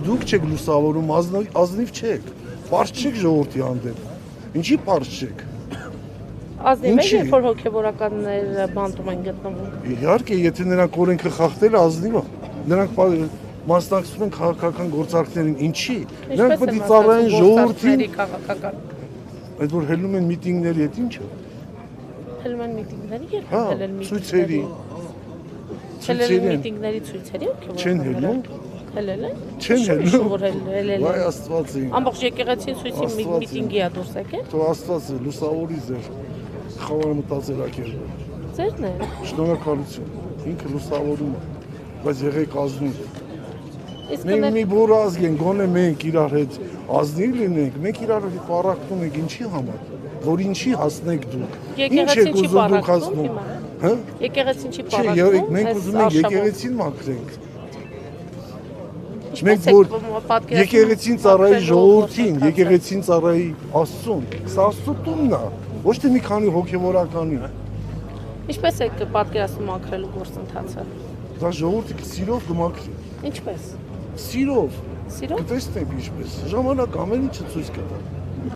դուք չեք լուսավորում, ազնիվ չեք, պարզ չեք ժողովրդի հանդեպ, ինչի պարզ չեք։ Ազնիվ է, երբ որ հոգևորականները բանտում են գտնվում։ Իհարկե, եթե նրանք օրենքը խախտել է, ազնիվ է, նրանք մասնակցում են քաղաքական գործարքներին, ինչի։ Նրանք պետք է ծառայեն ժողովրդին։ Այդ որ հելնում են միտինգների, այդ ի՞նչ է։ Հելում են միտինգների, երբ Հա, հելել ցույցերի։ Հելել են միտինգների ցույցերի, Չեն հելում։ Հելել են։ Չեն հելում։ Որ հելել են։ Վայ Աստվածի։ Ամբողջ եկեղեցին ցույցի միտինգի է դուրս եկել։ Թող Աստվածը լուսավորի ձեր խավարը մտածելակերպը։ Ձերն է։ Շնորհակալություն։ Ինքը լուսավորում է, բայց եղեք ազնիվ։ Իսկ Մենք մի բուր ազգ ենք, գոնե մենք իրար հետ ազնիվ լինենք, մենք իրար հետ պարակնում ենք ինչի համար, որ ինչի հասնեք դուք։ Ինչ եք ուզում դուք հասնում։ Հա? Եկեղեցին չի Չէ, պարակվում։ մենք ուզում ենք եկեղեցին մաքրենք։ Մենք որ եկեղեցին ծառայի ժողովրդին, եկեղեցին ծառայի Աստծուն, սա Աստծո տունն է, ոչ թե մի քանի հոգևորականի։ Ինչպես եք պատկերացնում մաքրելու գործընթացը։ Դա ժողովրդի սիրով կմաքրի։ Ինչպես։ Սիրով։ Սիրով։ Կտեսնենք ինչպես։ Ժամանակ ամեն ինչը ցույց կտա։